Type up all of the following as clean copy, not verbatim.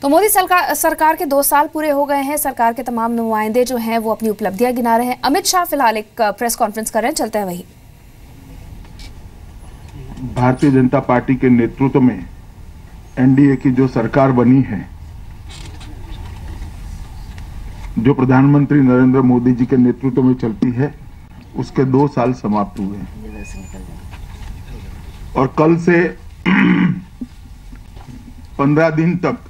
तो मोदी सरकार के 2 साल पूरे हो गए हैं। सरकार के तमाम नुमाइंदे जो हैं वो अपनी उपलब्धियां गिना रहे हैं। अमित शाह फिलहाल एक प्रेस कॉन्फ्रेंस कर रहे हैं, चलते हैं वही। भारतीय जनता पार्टी के नेतृत्व में एनडीए की जो सरकार बनी है, जो प्रधानमंत्री नरेंद्र मोदी जी के नेतृत्व में चलती है, उसके 2 साल समाप्त हुए हैं और कल से 15 दिन तक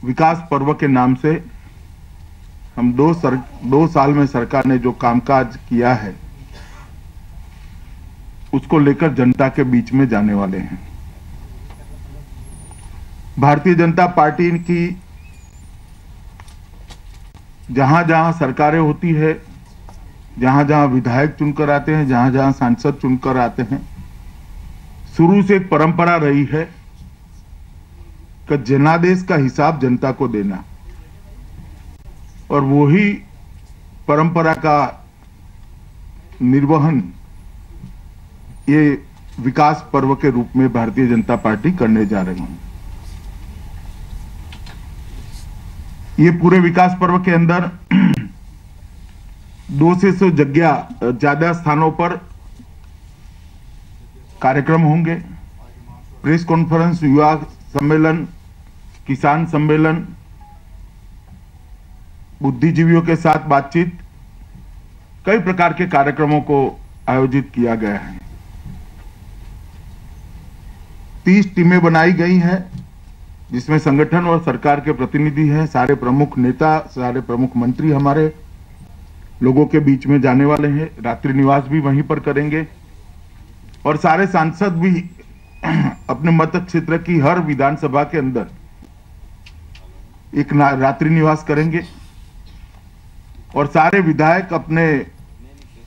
विकास पर्व के नाम से हम 2 साल में सरकार ने जो कामकाज किया है उसको लेकर जनता के बीच में जाने वाले हैं। भारतीय जनता पार्टी की जहां जहां सरकारें होती है, जहां जहां विधायक चुनकर आते हैं, जहां जहां सांसद चुनकर आते हैं, शुरू से एक परंपरा रही है कि जनादेश का हिसाब जनता को देना, और वही परंपरा का निर्वहन ये विकास पर्व के रूप में भारतीय जनता पार्टी करने जा रही है। ये पूरे विकास पर्व के अंदर 200 ज्यादा स्थानों पर कार्यक्रम होंगे। प्रेस कॉन्फ्रेंस, युवा सम्मेलन, किसान सम्मेलन, बुद्धिजीवियों के साथ बातचीत, कई प्रकार के कार्यक्रमों को आयोजित किया गया है। 30 टीमें बनाई गई हैं जिसमें संगठन और सरकार के प्रतिनिधि हैं। सारे प्रमुख नेता, सारे प्रमुख मंत्री हमारे लोगों के बीच में जाने वाले हैं। रात्रि निवास भी वहीं पर करेंगे और सारे सांसद भी अपने मत क्षेत्र की हर विधानसभा के अंदर एक रात्रि निवास करेंगे और सारे विधायक अपने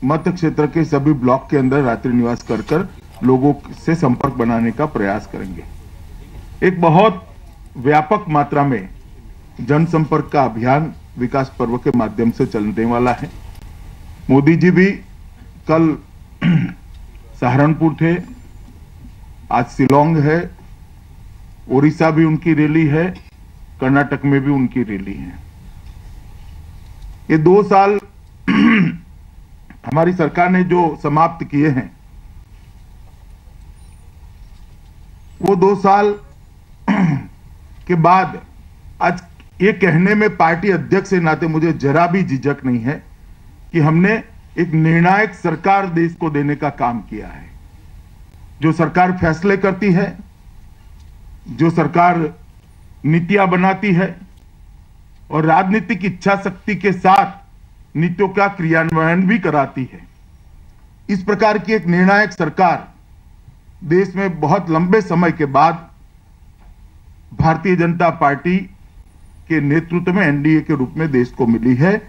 मत क्षेत्र के सभी ब्लॉक के अंदर रात्रि निवास कर लोगों से संपर्क बनाने का प्रयास करेंगे। एक बहुत व्यापक मात्रा में जनसंपर्क का अभियान विकास पर्व के माध्यम से चलने वाला है। मोदी जी भी कल सहारनपुर थे, आज शिलोंग है, ओडिशा भी उनकी रैली है, कर्नाटक में भी उनकी रैली है। ये 2 साल हमारी सरकार ने जो समाप्त किए हैं, वो 2 साल के बाद आज ये कहने में पार्टी अध्यक्ष के नाते मुझे जरा भी झिझक नहीं है कि हमने एक निर्णायक सरकार देश को देने का काम किया है। जो सरकार फैसले करती है, जो सरकार नीतियां बनाती है और राजनीतिक इच्छा शक्ति के साथ नीतियों का क्रियान्वयन भी कराती है, इस प्रकार की एक निर्णायक सरकार देश में बहुत लंबे समय के बाद भारतीय जनता पार्टी के नेतृत्व में एनडीए के रूप में देश को मिली है।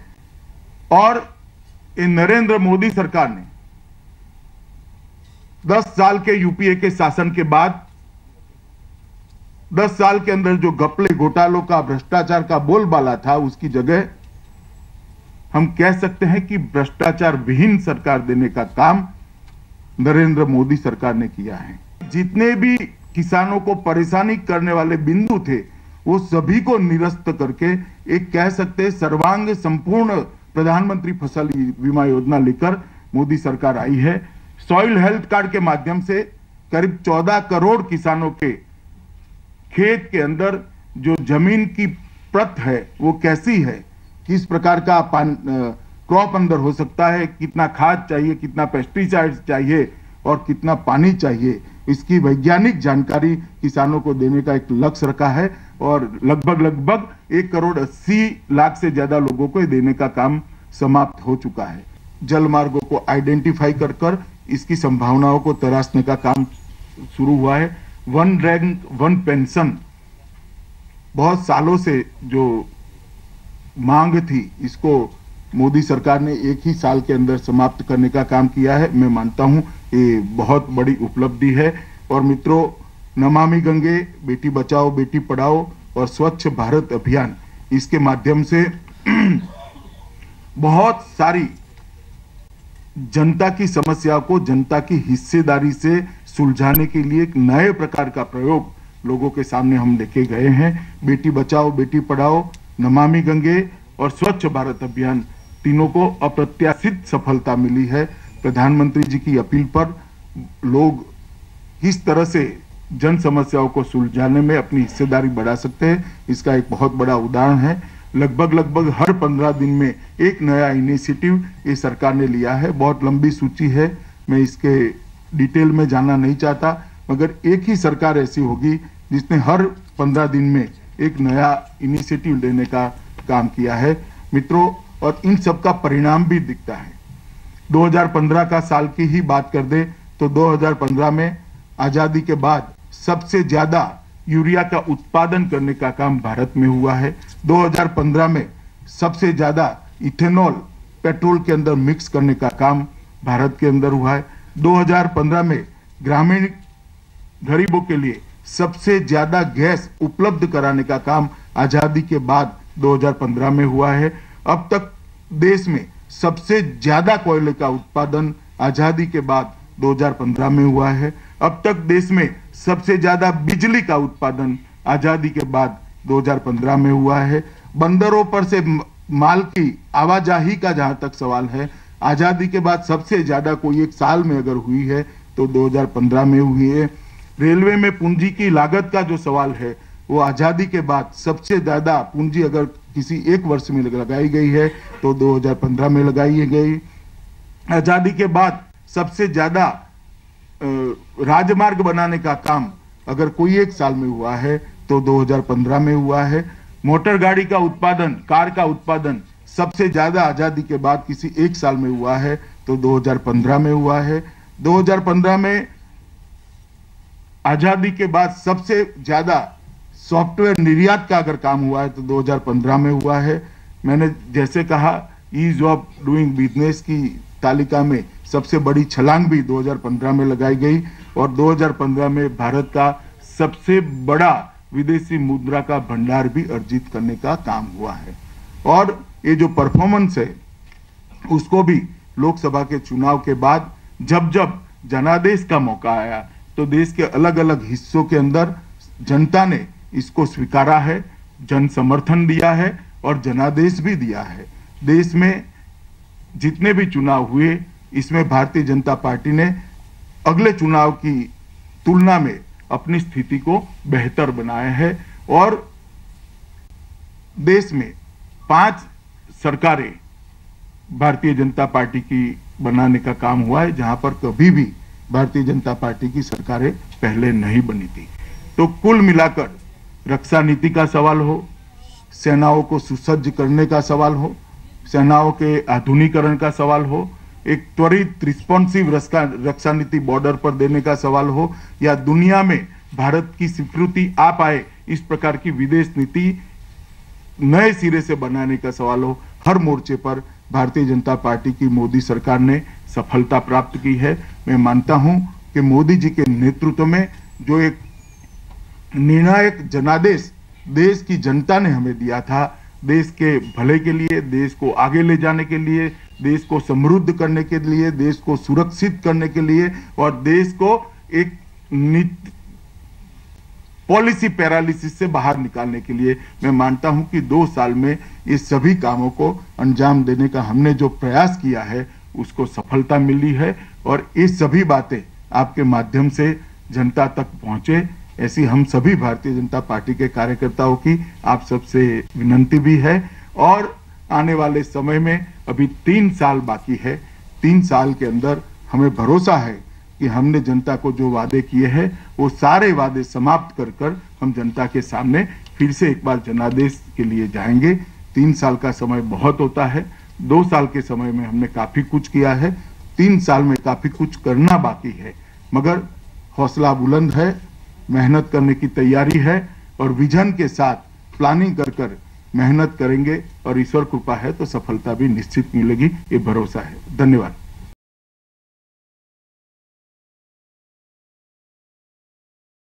और इन नरेंद्र मोदी सरकार ने 10 साल के यूपीए के शासन के बाद 10 साल के अंदर जो घपले घोटालों का, भ्रष्टाचार का बोलबाला था, उसकी जगह हम कह सकते हैं कि भ्रष्टाचार विहीन सरकार देने का काम नरेंद्र मोदी सरकार ने किया है। जितने भी किसानों को परेशानी करने वाले बिंदु थे, वो सभी को निरस्त करके एक कह सकते हैं सर्वांग संपूर्ण प्रधानमंत्री फसल बीमा योजना लेकर मोदी सरकार आई है। सॉइल हेल्थ कार्ड के माध्यम से करीब 14 करोड़ किसानों के खेत के अंदर जो जमीन की प्रत है वो कैसी है, किस प्रकार का क्रॉप अंदर हो सकता है, कितना खाद चाहिए, कितना पेस्टिसाइड्स चाहिए और कितना पानी चाहिए, इसकी वैज्ञानिक जानकारी किसानों को देने का एक लक्ष्य रखा है और लगभग 1 करोड़ 80 लाख से ज्यादा लोगों को देने का काम समाप्त हो चुका है। जल मार्गों को आइडेंटिफाई कर इसकी संभावनाओं को तराशने का काम शुरू हुआ है। 1 रैंक 1 पेंशन बहुत सालों से जो मांग थी, इसको मोदी सरकार ने 1 ही साल के अंदर समाप्त करने का काम किया है। मैं मानता हूं ये बहुत बड़ी उपलब्धि है। और मित्रों, नमामि गंगे, बेटी बचाओ बेटी पढ़ाओ और स्वच्छ भारत अभियान, इसके माध्यम से बहुत सारी जनता की समस्या को जनता की हिस्सेदारी से सुलझाने के लिए एक नए प्रकार का प्रयोग लोगों के सामने हम लेके गए हैं। बेटी बचाओ बेटी पढ़ाओ, नमामि गंगे और स्वच्छ भारत अभियान, तीनों को अप्रत्याशित सफलता मिली है। प्रधानमंत्री जी की अपील पर लोग किस तरह से जन समस्याओं को सुलझाने में अपनी हिस्सेदारी बढ़ा सकते हैं, इसका एक बहुत बड़ा उदाहरण है। लगभग हर 15 दिन में एक नया इनिशिएटिव ये सरकार ने लिया है। बहुत लंबी सूची है, मैं इसके डिटेल में जाना नहीं चाहता, मगर एक ही सरकार ऐसी होगी जिसने हर 15 दिन में एक नया इनिशिएटिव लेने का काम किया है मित्रों, और इन सब का परिणाम भी दिखता है। 2015 का साल की ही बात कर दे तो 2015 में आजादी के बाद सबसे ज्यादा यूरिया का उत्पादन करने का काम भारत में हुआ है। 2015 में सबसे ज्यादा इथेनॉल पेट्रोल के अंदर मिक्स करने का काम भारत के अंदर हुआ है। 2015 में ग्रामीण गरीबों के लिए सबसे ज्यादा गैस उपलब्ध कराने का काम आजादी के बाद 2015 में हुआ है। अब तक देश में सबसे ज्यादा कोयले का उत्पादन आजादी के बाद 2015 में हुआ है। अब तक देश में सबसे ज्यादा बिजली का उत्पादन आजादी के बाद 2015 में हुआ है। बंदरों पर से माल की आवाजाही का जहां तक सवाल है, आजादी के बाद सबसे ज्यादा कोई एक साल में अगर हुई है तो 2015 में हुई है। रेलवे में पूंजी की लागत का जो सवाल है, वो आजादी के बाद सबसे ज्यादा पूंजी अगर किसी एक वर्ष में लगाई गई है तो 2015 में लगाई गई। आजादी के बाद सबसे ज्यादा राजमार्ग बनाने का काम अगर कोई एक साल में हुआ है तो 2015 में हुआ है। मोटर गाड़ी का उत्पादन, कार का उत्पादन सबसे ज्यादा आजादी के बाद किसी एक साल में हुआ है तो 2015 में हुआ है। 2015 में आजादी के बाद सबसे ज्यादा सॉफ्टवेयर निर्यात का अगर काम हुआ है तो 2015 में हुआ है। मैंने जैसे कहा, ईज ऑफ डूइंग बिजनेस की तालिका में सबसे बड़ी छलांग भी 2015 में लगाई गई और 2015 में भारत का सबसे बड़ा विदेशी मुद्रा का भंडार भी अर्जित करने का काम हुआ है। और ये जो परफॉर्मेंस है उसको भी लोकसभा के चुनाव के बाद जब जब जनादेश का मौका आया तो देश के अलग अलग हिस्सों के अंदर जनता ने इसको स्वीकारा है, जन समर्थन दिया है और जनादेश भी दिया है। देश में जितने भी चुनाव हुए, इसमें भारतीय जनता पार्टी ने अगले चुनाव की तुलना में अपनी स्थिति को बेहतर बनाया है और देश में 5 सरकारें भारतीय जनता पार्टी की बनाने का काम हुआ है, जहां पर कभी भी भारतीय जनता पार्टी की सरकारें पहले नहीं बनी थी। तो कुल मिलाकर रक्षा नीति का सवाल हो, सेनाओं को सुसज्ज करने का सवाल हो, सेनाओं के आधुनिकीकरण का सवाल हो, एक त्वरित रिस्पॉन्सिव रक्षा नीति बॉर्डर पर देने का सवाल हो, या दुनिया में भारत की स्वीकृति आ पाए इस प्रकार की विदेश नीति नए सिरे से बनाने का सवाल हो, हर मोर्चे पर भारतीय जनता पार्टी की मोदी सरकार ने सफलता प्राप्त की है। मैं मानता हूं कि मोदी जी के नेतृत्व में जो एक निर्णायक जनादेश देश की जनता ने हमें दिया था, देश के भले के लिए, देश को आगे ले जाने के लिए, देश को समृद्ध करने के लिए, देश को सुरक्षित करने के लिए और देश को एक पॉलिसी पैरालिसिस से बाहर निकालने के लिए, मैं मानता हूं कि 2 साल में ये सभी कामों को अंजाम देने का हमने जो प्रयास किया है उसको सफलता मिली है और ये सभी बातें आपके माध्यम से जनता तक पहुंचे, ऐसी हम सभी भारतीय जनता पार्टी के कार्यकर्ताओं की आप सबसे विनंती भी है। और आने वाले समय में अभी 3 साल बाकी है, 3 साल के अंदर हमें भरोसा है कि हमने जनता को जो वादे किए हैं वो सारे वादे समाप्त कर कर हम जनता के सामने फिर से एक बार जनादेश के लिए जाएंगे। 3 साल का समय बहुत होता है, 2 साल के समय में हमने काफी कुछ किया है, 3 साल में काफी कुछ करना बाकी है, मगर हौसला बुलंद है, मेहनत करने की तैयारी है और विजन के साथ प्लानिंग कर कर मेहनत करेंगे और ईश्वर कृपा है तो सफलता भी निश्चित मिलेगी, ये भरोसा है। धन्यवाद।